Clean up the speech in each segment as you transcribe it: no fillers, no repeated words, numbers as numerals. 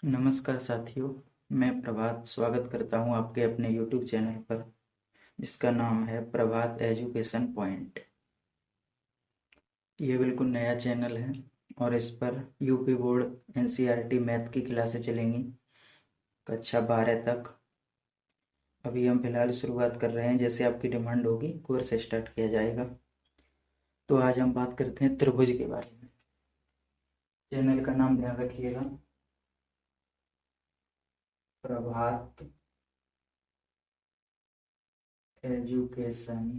नमस्कार साथियों, मैं प्रभात स्वागत करता हूं आपके अपने YouTube चैनल पर जिसका नाम है प्रभात एजुकेशन पॉइंट। ये बिल्कुल नया चैनल है और इस पर यूपी बोर्ड एनसीईआरटी मैथ की क्लासें चलेंगी कक्षा 12 तक। अभी हम फिलहाल शुरुआत कर रहे हैं, जैसे आपकी डिमांड होगी कोर्स स्टार्ट किया जाएगा। तो आज हम बात करते हैं त्रिभुज के बारे में। चैनल का नाम ध्यान रखिएगा, प्रभात एजुकेशन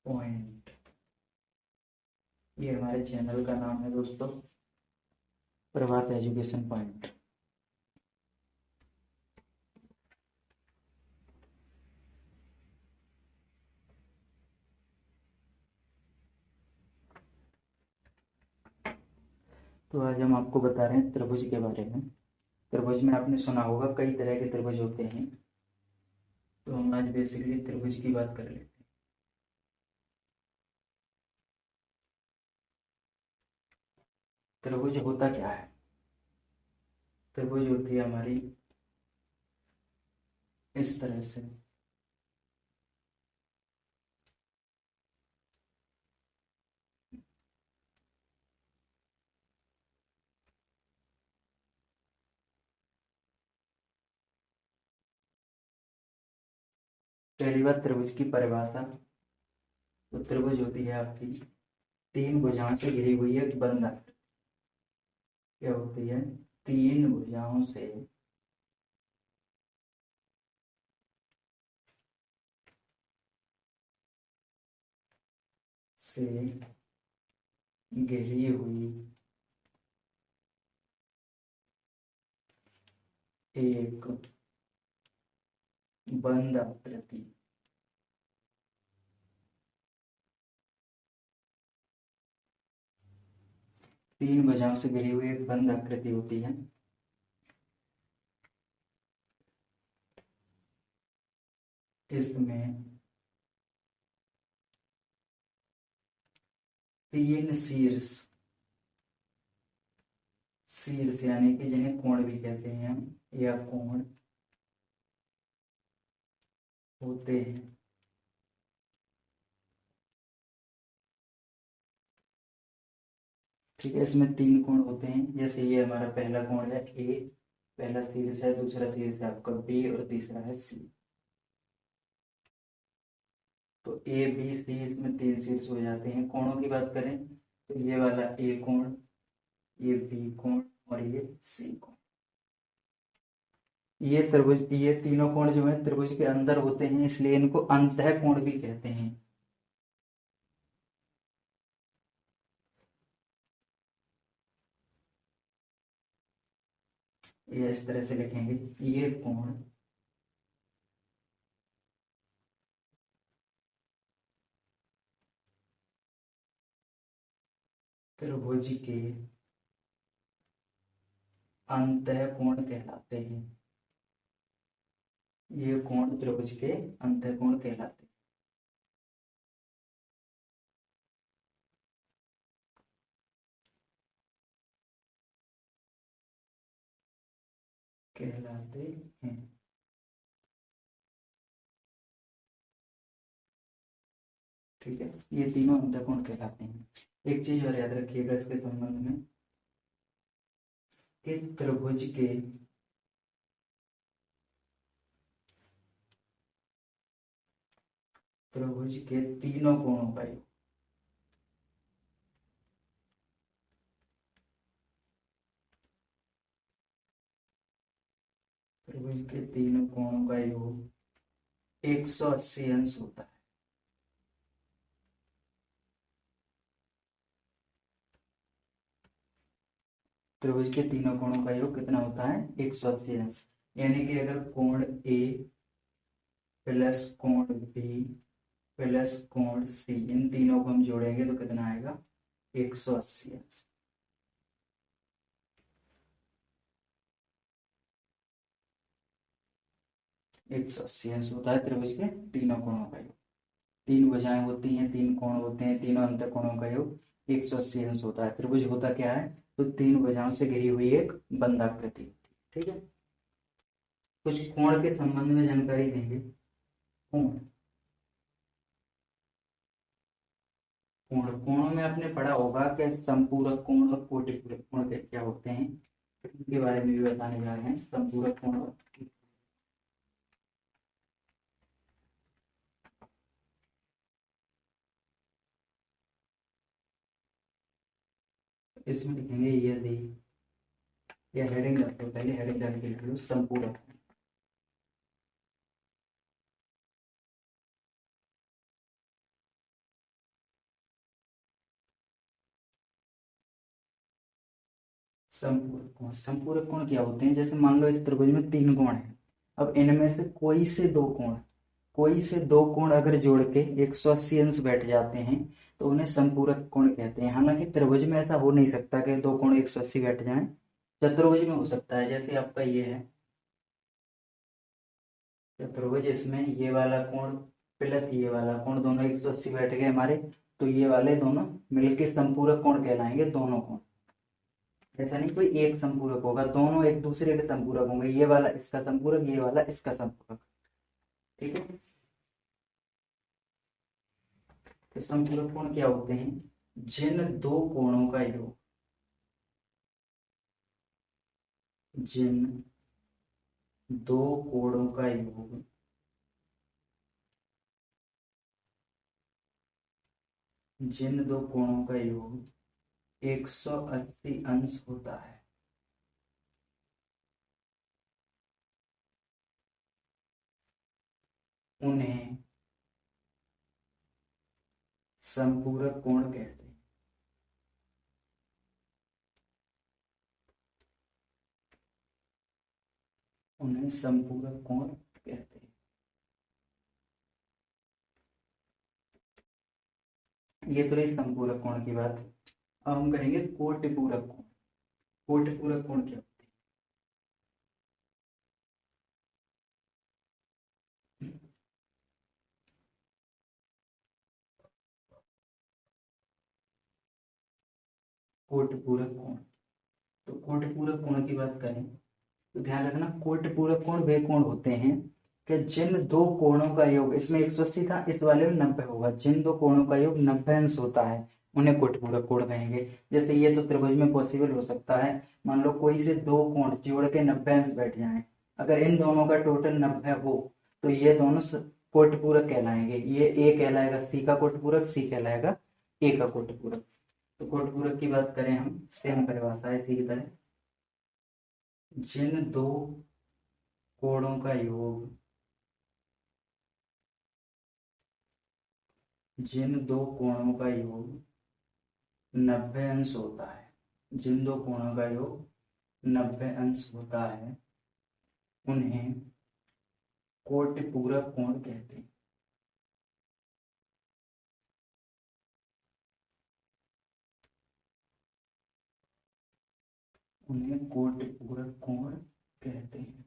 पॉइंट, ये हमारे चैनल का नाम है दोस्तों, प्रभात एजुकेशन पॉइंट। तो आज हम आपको बता रहे हैं त्रिभुज के बारे में। त्रिभुज में आपने सुना होगा कई तरह के त्रिभुज होते हैं, तो हम आज बेसिकली त्रिभुज की बात कर लेते हैं। त्रिभुज होता क्या है? त्रिभुज होती है हमारी इस तरह से, पहली बात त्रिभुज की परिभाषा। तो त्रिभुज होती है आपकी तीन भुजाओं से घिरी हुई एक बंद आकृति। क्या होती है? तीन भुजाओं से घिरी हुई एक बंद आकृति। तीन भुजाओं से घिरी हुई एक बंद आकृति होती है। इसमें तीन शीर्ष, शीर्ष यानी कि जिन्हें कोण भी कहते हैं हम, या कोण होते हैं। ठीक है, इसमें तीन कोण होते हैं। जैसे ये हमारा पहला कोण है ए, पहला शीर्ष है, दूसरा शीर्ष है आपका बी और तीसरा है सी। तो ए बी सी, इसमें तीन शीर्ष हो जाते हैं। कोणों की बात करें तो ये वाला ए कोण, ये बी कोण और ये सी कोण। ये त्रिभुज, ये तीनों कोण जो है त्रिभुज के अंदर होते हैं, इसलिए इनको अंतः कोण भी कहते हैं। ये इस तरह से लिखेंगे, ये कोण त्रिभुज के अंतः कोण कहलाते हैं। ये कोण त्रिभुज के अंतः कोण कहलाते कहलाते हैं। ठीक है, ये तीनों अंतः कोण कहलाते हैं। एक चीज और याद रखिएगा इसके संबंध में कि त्रिभुज के तीनों कोणों का योग, त्रिभुज के तीनों कोणों का योग 180 अंश होता है। त्रिभुज के तीनों कोणों का योग कितना होता है? 180 अंश। यानी कि अगर कोण ए प्लस कोण बी प्लस कोण सी, इन तीनों को हम जोड़ेंगे तो कितना आएगा? 180 अंश। 180 अंश होता है त्रिभुज के तीनों कोणों का योग। तीन भुजाएं होती हैं, तीन कोण होते हैं, तीनों अंतः कोणों का योग 180 अंश होता है। त्रिभुज होता क्या है, तो तीन भुजाओं से घिरी हुई एक बंधाकृति होती है। ठीक है, कुछ कोण के संबंध में जानकारी देंगे। कोण, कोण कोणों में आपने पढ़ा होगा कि संपूरक कोण और कोटिपूरक कोण क्या होते हैं, इनके बारे में भी बताने जा रहे हैं। संपूरक कोण और इसमें लिखेंगे यदि, या हेडिंग रखते हैं, पहले हेडिंग डाल के लिख लो संपूरक। संपूरक कोण, संपूरक कोण क्या होते हैं, जैसे मान लो इस त्रिभुज में तीन कोण है, अब इनमें से कोई से दो कोण अगर जोड़ के 180 अंश बैठ जाते हैं तो उन्हें संपूरक कोण कहते हैं। हालांकि त्रिभुज में ऐसा हो नहीं सकता कि दो कोण 180 बैठ जाएं, चतुर्भुज में हो सकता है। जैसे आपका ये है चतुर्भुज, इसमें ये वाला कोण प्लस ये वाला कोण दोनों 180 बैठ गए हमारे, तो ये वाले दोनों मिलके संपूरक कोण कहलाएंगे दोनों कोण। ऐसा नहीं कोई एक संपूरक होगा, दोनों एक दूसरे के संपूरक होंगे, ये वाला इसका संपूरक, ये वाला इसका संपूरक। ठीक है, तो संपूरक कोण क्या होते हैं, जिन दो कोणों का योग, जिन दो कोणों का योग जिन दो कोणों का योग 180 अंश होता है, उन्हें संपूरक कोण कहते हैं। उन्हें संपूरक कोण कहते हैं। ये तो रही संपूरक कोण की बात। अब हम करेंगे कोटिपूरक कोण। कोटिपूरक कोण क्या होते हैं, कोटिपूरक कोण। तो कोटिपूरक कोण की बात करें तो ध्यान रखना, कोटिपूरक कोण वे कोण होते हैं कि जिन दो कोणों का योग, इसमें 180 था, इस वाले में 90 होगा, जिन दो कोणों का योग 90 अंश होता है उन्हें कोटिपूरक कोण कहेंगे। जैसे ये तो त्रिभुज में पॉसिबल हो सकता है, मान लो कोई से दो कोण जोड़ के 90 अंश बैठ जाए, अगर इन दोनों का टोटल 90 हो तो ये दोनों कोटिपूरक कहलाएंगे। ये ए कहलाएगा सी का कोटिपूरक, सी कहलाएगा ए का कोटिपूरक। तो कोटिपूरक की बात करें हम, सेम परिभाषा है इसी की तरह, जिन दो कोणों का योग, जिन दो कोणों का योग 90 अंश होता है, जिन दो कोणों का योग 90 अंश होता है उन्हें कोटिपूरक कोण कहते हैं। उन्हें कोटिपूरक कोण कहते हैं।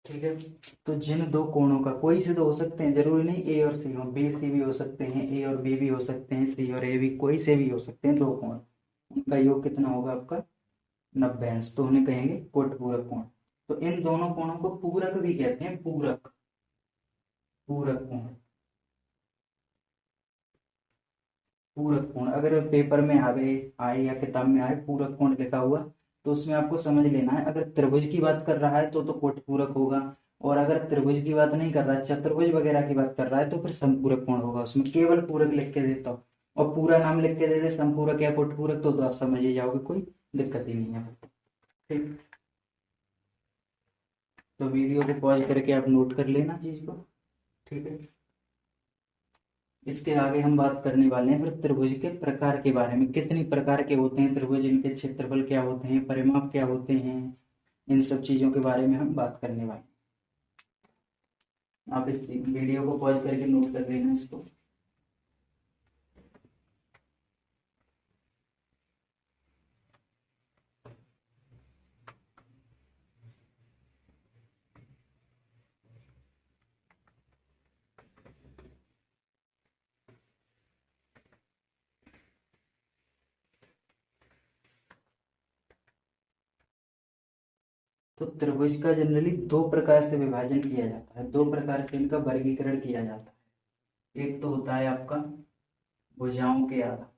ठीक है, तो जिन दो कोणों का, कोई से दो हो सकते हैं, जरूरी नहीं ए और सी हो, बी सी भी हो सकते हैं, ए और बी भी हो सकते हैं, सी और ए भी, कोई से भी हो सकते हैं दो कोण, उनका योग कितना होगा आपका 90 अंश, तो उन्हें कहेंगे कोटिपूरक कोण। तो इन दोनों कोणों को पूरक भी कहते हैं, पूरक, पूरक कोण। पूरक कोण अगर पेपर में आए आए या किताब में आए पूरक कोण लिखा हुआ, तो उसमें आपको समझ लेना है, अगर त्रिभुज की बात कर रहा है तो कोटिपूरक होगा, और अगर त्रिभुज की बात नहीं कर रहा है, चतुर्भुज वगैरह की बात कर रहा है, तो फिर संपूरक कोण होगा। उसमें केवल पूरक लिख के देता हूँ और पूरा नाम लिख के दे दे संपूरक या कोटिपूरक, तो आप समझ ही जाओगे, कोई दिक्कत ही नहीं है। ठीक, तो वीडियो को पॉज करके आप नोट कर लेना चीज को। ठीक है, इसके आगे हम बात करने वाले हैं फिर त्रिभुज के प्रकार के बारे में, कितनी प्रकार के होते हैं त्रिभुज, इनके क्षेत्रफल क्या होते हैं, परिमाप क्या होते हैं, इन सब चीजों के बारे में हम बात करने वाले हैं। आप इस वीडियो को पॉज करके नोट कर लेना इसको। तो त्रिभुज का जनरली दो प्रकार से विभाजन किया जाता है, दो प्रकार से इनका वर्गीकरण किया जाता है। एक तो होता है आपका भुजाओं के आधार,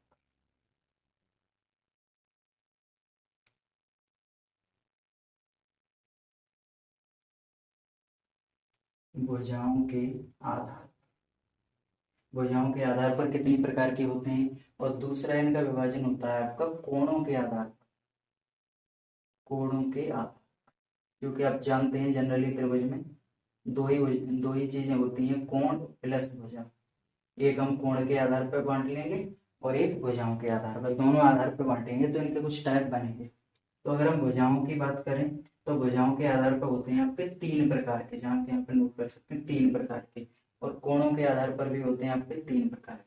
भुजाओं के आधार, भुजाओं के आधार पर कितनी प्रकार के होते हैं। और दूसरा इनका विभाजन होता है आपका कोणों के आधार पर, कोणों के आधार, क्योंकि आप जानते हैं जनरली त्रिभुज में दो ही चीजें होती हैं, कोण प्लस भुजा। एक हम कोण के आधार पर बांट लेंगे और एक भुजाओं के आधार पर, दोनों आधार पर बांटेंगे तो इनके कुछ टाइप बनेंगे। तो अगर हम भुजाओं की बात करें तो भुजाओं के आधार पर होते हैं आपके तीन प्रकार के, जहाँ पे यहाँ पे नोट कर सकते हैं तीन प्रकार के। और कोणों के आधार पर भी होते हैं आपके तीन प्रकार के।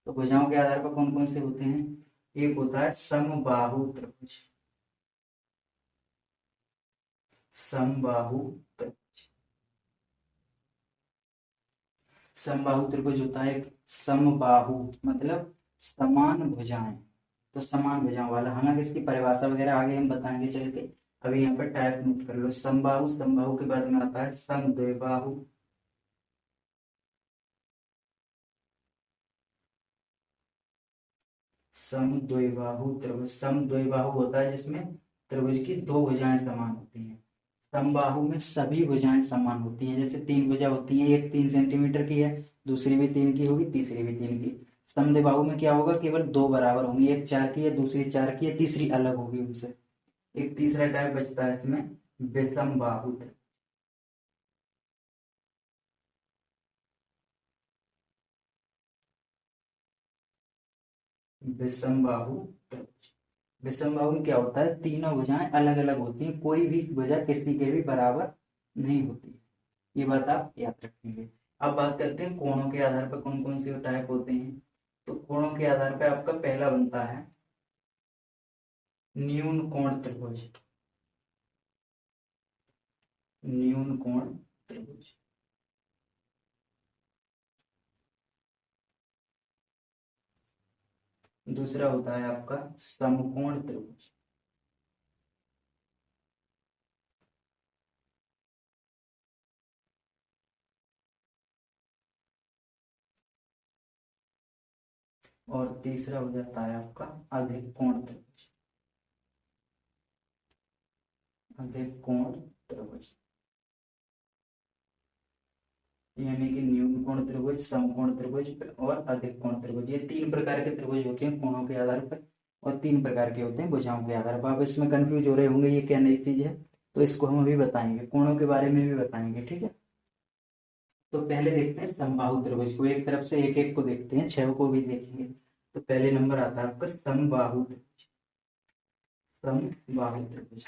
तो भुजाओं के आधार पर कौन कौन से होते हैं। एक होता है समबाहु त्रिभुज, समबाहु त्रिभुज, समबाहु त्रिभुज होता है एक समबाहु मतलब समान भुजाएं, तो समान भुजाओं वाला। हालांकि इसकी परिभाषा वगैरह आगे हम बताएंगे चल के, अभी यहाँ पर टाइप नोट कर लो। समबाहु, समबाहु के बाद में आता है समद्विबाहु, समद्विबाहु त्रिभुज। समद्विबाहु होता है जिसमें त्रिभुज की दो भुजाएं समान होती हैं। समबाहु में सभी भुजाएं समान होती हैं, जैसे तीन भुजा होती हैं, एक 3 सेंटीमीटर की है, दूसरी भी 3 की होगी, तीसरी भी 3 की। समद्विबाहु में क्या होगा, केवल दो बराबर होंगी, एक 4 की है, दूसरी 4 की है, तीसरी अलग होगी उनसे। एक तीसरा टाइप बचता है इसमें विषमबाहु त्रिभुज, विषमबाहु त्रिभुज। विषमबाहु में क्या होता है, तीनों भुजाएं अलग अलग होती हैं, कोई भी भुजा किसी के भी बराबर नहीं होती। ये बात आप याद रखेंगे। अब बात करते हैं कोणों के आधार पर कौन कौन से टाइप होते हैं। तो कोणों के आधार पर आपका पहला बनता है न्यून कोण त्रिभुज, न्यून कोण त्रिभुज। दूसरा होता है आपका समकोण त्रिभुज, और तीसरा हो जाता है आपका अधिक कोण त्रिभुज, अधिक कोण त्रिभुज। यानी कि न्यून कोण त्रिभुज, समकोण त्रिभुज और अधिक कोण त्रिभुज, ये तीन प्रकार के त्रिभुज होते हैं कोणों के आधार पर, और तीन प्रकार के होते हैं भुजाओं के आधार पर। आप इसमें कंफ्यूज हो रहे होंगे ये क्या नई चीज है, तो इसको हम अभी बताएंगे, कोणों के बारे में भी बताएंगे, ठीक है। तो पहले देखते हैं समबाहु त्रिभुज को, एक तरफ से एक एक को देखते हैं, छह को भी देखेंगे। तो पहले नंबर आता है आपका समबाहु त्रिभुज, समबाहु त्रिभुज।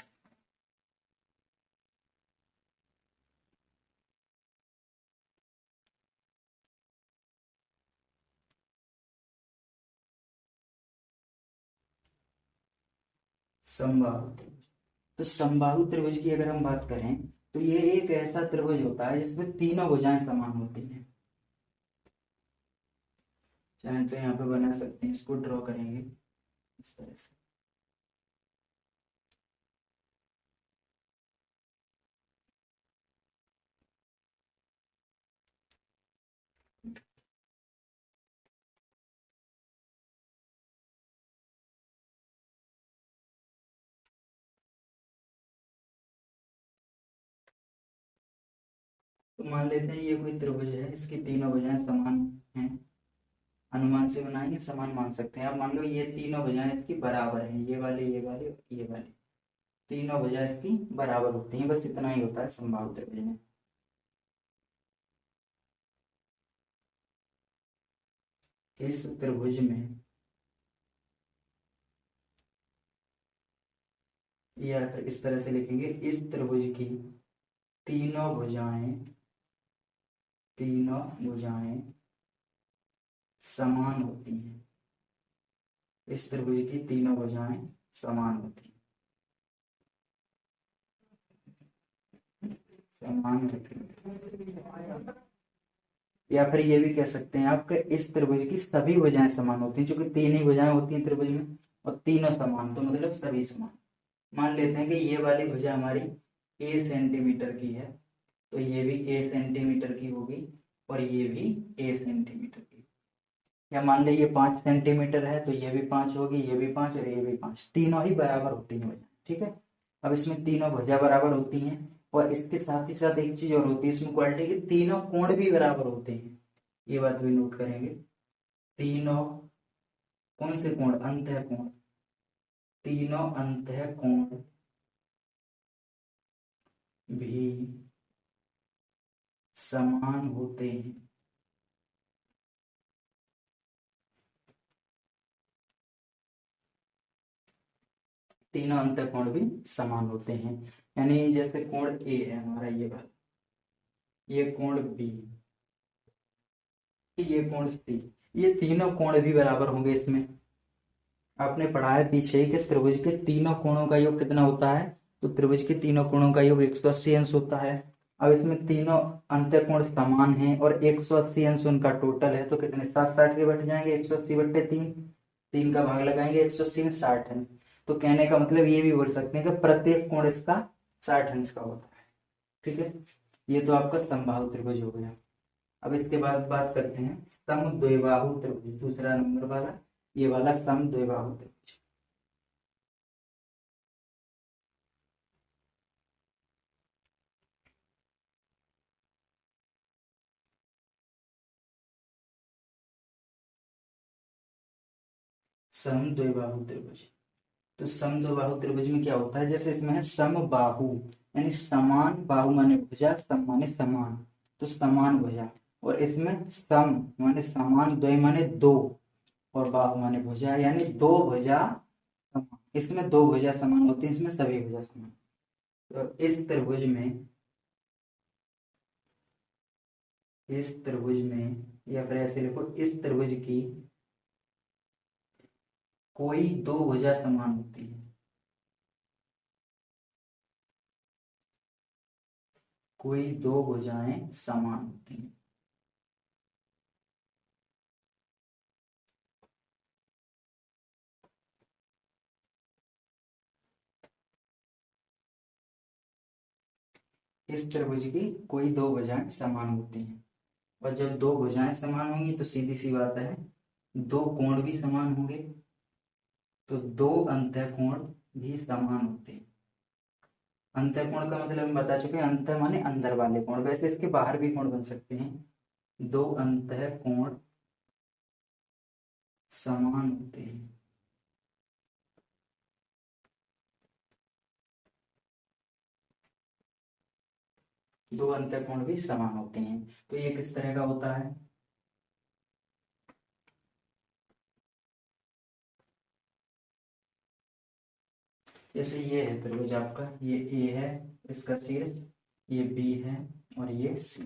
समबाहु त्रिभुज, तो समबाहु त्रिभुज की अगर हम बात करें तो ये एक ऐसा त्रिभुज होता है जिसमें तीनों भुजाएं समान होती हैं। चाहे तो यहाँ पे बना सकते हैं, इसको ड्रॉ करेंगे इस तरह से। तो मान लेते हैं ये कोई त्रिभुज है, इसकी तीनों भुजाएं समान हैं, अनुमान से बनाएंगे समान मान सकते हैं। अब मान लो ये तीनों भुजाएं इसकी बराबर हैं, ये वाली ये वाली ये वाली, तीनों भुजाएं इसकी बराबर होती हैं, बस इतना ही होता है समबाहु त्रिभुज में। इस त्रिभुज में या इस तरह से लिखेंगे, इस त्रिभुज की तीनों भुजाएं, तीनों भुजाएं समान होती हैं, इस त्रिभुज की तीनों भुजाएं समान होती हैं, समान होती हैं। या फिर ये भी कह सकते हैं आपके इस त्रिभुज की सभी भुजाएं समान होती हैं, क्योंकि तीन ही भुजाएं होती हैं त्रिभुज में और तीनों समान, तो मतलब सभी समान। मान लेते हैं कि ये वाली भुजा हमारी ए सेंटीमीटर की है, तो ये भी ए सेंटीमीटर की होगी और ये भी ए सेंटीमीटर की। या मान लीजिए 5 सेंटीमीटर है तो ये भी 5 होगी, ये भी 5 और ये भी 5, तीनों ही बराबर होती हैं भुजा। ठीक है, अब इसमें तीनों भुजा बराबर होती हैं और इसके साथ ही साथ एक चीज और होती है इसमें क्वालिटी की, तीनों कोण भी बराबर होते हैं। ये बात भी नोट करेंगे, तीनों कौन से कोण, अंतः कोण, तीनों अंतः कोण भी समान होते हैं। तीनों अंतःकोण भी समान होते हैं, यानी जैसे कोण ए है हमारा, ये वाला, ये कोण बी, ये कोण सी, ये तीनों कोण भी बराबर होंगे। इसमें आपने पढ़ा है पीछे ही कि त्रिभुज के तीनों कोणों का योग कितना होता है, तो त्रिभुज के तीनों कोणों का योग 180 अंश होता है। अब इसमें तीनों अंतःकोण समान हैं और 180 अंश उनका टोटल है, तो कितने 60-60 के बट जाएंगे, 180 बट्टे 3, 3 का भाग लगाएंगे 180 में, 60 अंश। तो कहने का मतलब ये भी बोल सकते हैं कि प्रत्येक कोण इसका 60 अंश का होता है। ठीक है, ये तो आपका समबाहु त्रिभुज हो गया। अब इसके बाद बात करते हैं समद्विबाहु त्रिभुज, दूसरा नंबर वाला, ये वाला समद्विबाहु त्रिभुज। समद्विबाहु त्रिभुज, तो समद्विबाहु त्रिभुज में क्या होता है, जैसे इसमें है समबाहु, यानी समान, बाहु माने भुजा, सम माने समान, तो समान भुजा, और इसमें सम माने समान, द्वय माने दो, और बाहु माने भुजा, यानी दो भुजा समान। इसमें दो भुजा समान होती है, इसमें सभी भुजा समान। तो इस त्रिभुज में, इस त्रिभुज में, या फिर ऐसे लिखो, इस त्रिभुज की कोई दो भुजा समान होती है, कोई दो भुजाएं समान होती हैं। इस त्रिभुज की कोई दो भुजाएं समान होती हैं, और जब दो भुजाएं समान होंगी तो सीधी सी बात है दो कोण भी समान होंगे, तो दो अंतःकोण भी समान होते हैं। अंतःकोण का मतलब हम बता चुके हैं, अंत माने अंदर वाले कोण, वैसे इसके बाहर भी कोण बन सकते हैं। दो अंतःकोण समान होते हैं, दो अंतःकोण भी समान होते हैं। तो ये किस तरह का होता है, जैसे ये है त्रिभुज आपका, ये ए है, इसका शीर्ष, ये बी है और ये सी,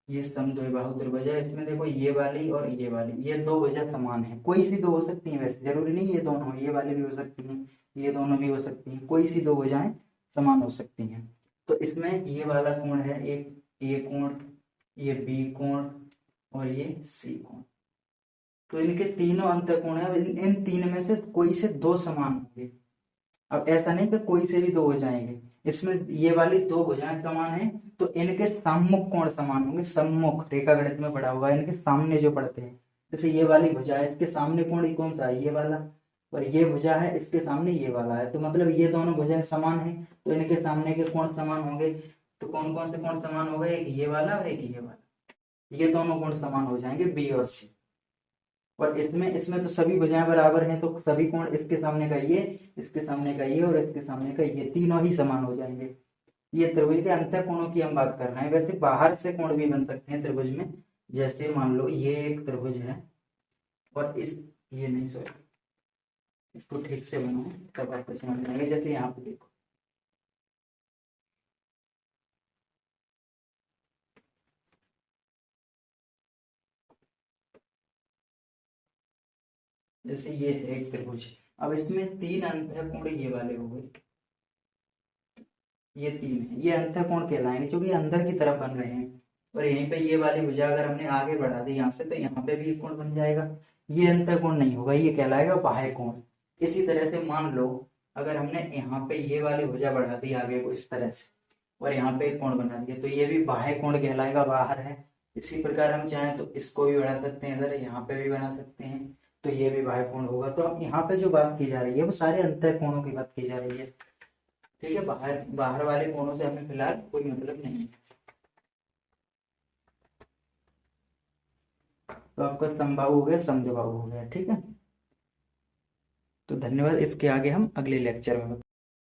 ये समद्विबाहु त्रिभुज है। इसमें देखो ये वाली और ये वाली, ये दो भुजा समान है, कोई सी दो हो सकती है, वैसे जरूरी नहीं ये दोनों, ये वाली भी हो सकती हैं, ये दोनों भी हो सकती हैं, कोई सी दो भुजाएं समान हो सकती हैं। तो इसमें ये वाला कोण है एक ए कोण, ये बी कोण और ये सी कोण, तो इनके तीनों अंतःकोण है, इन तीन में से कोई से दो समान होंगे। अब ऐसा नहीं कि कोई से भी दो हो जाएंगे, इसमें ये वाली दो भुजाएं समान है, तो इनके सम्मुख कोण समान होंगे। सम्मुख रेखा गणित में पढ़ा होगा, इनके सामने जो पढ़ते हैं, जैसे ये वाली भुजा है, इसके सामने कोण कौन सा है, ये वाला, और ये भुजा है इसके सामने ये वाला है, तो मतलब ये दोनों भुजाएं समान है, तो इनके सामने के कोण समान होंगे। तो कौन कौन से कोण समान हो गए, एक ये वाला और एक ये वाला, ये दोनों कोण समान हो जाएंगे, बी और सी। और इसमें इसमें तो सभी भुजाएं बराबर हैं, तो सभी कोण, इसके सामने का ये, इसके सामने का ये और इसके सामने का ये, तीनों ही समान हो जाएंगे। ये त्रिभुज के अंतः कोणों की हम बात कर रहे हैं, वैसे बाहर से कोण भी बन सकते हैं त्रिभुज में। जैसे मान लो ये एक त्रिभुज है और इस, ये नहीं सॉरी, इसको ठीक से बनाओ तब आपको समझ में आएगा। जैसे यहाँ पे देखो, जैसे ये है एक त्रिभुज, अब इसमें तीन अंतः कोण ये वाले हो गए, ये तीन है, ये अंतः कोण कहलाएंगे क्योंकि अंदर की तरफ बन रहे हैं। और यहीं पे ये वाली भुजा अगर हमने आगे बढ़ा दी यहाँ से, तो यहाँ पे भी एक कोण बन जाएगा, ये अंतः कोण नहीं होगा, ये कहलाएगा बाह्य कोण। इसी तरह से मान लो अगर हमने यहाँ पे ये वाली भुजा बढ़ा दी आगे को इस तरह से और यहाँ पे एक कोण बना दिया तो ये भी बाह्य कोण कहलाएगा, बाहर है। इसी प्रकार हम चाहें तो इसको भी बढ़ा सकते हैं, इधर यहाँ पे भी बना सकते हैं, तो ये भी बाह्य कोण होगा। तो अब यहाँ पे जो बात की जा रही है वो सारे अंतः कोणों की बात की जा रही है। ठीक है, बाहर बाहर वाले कोणों से हमें फिलहाल कोई मतलब नहीं। तो आपका समबाहु हो गया, समद्विबाहु हो गया। ठीक है, तो धन्यवाद। इसके आगे हम अगले लेक्चर में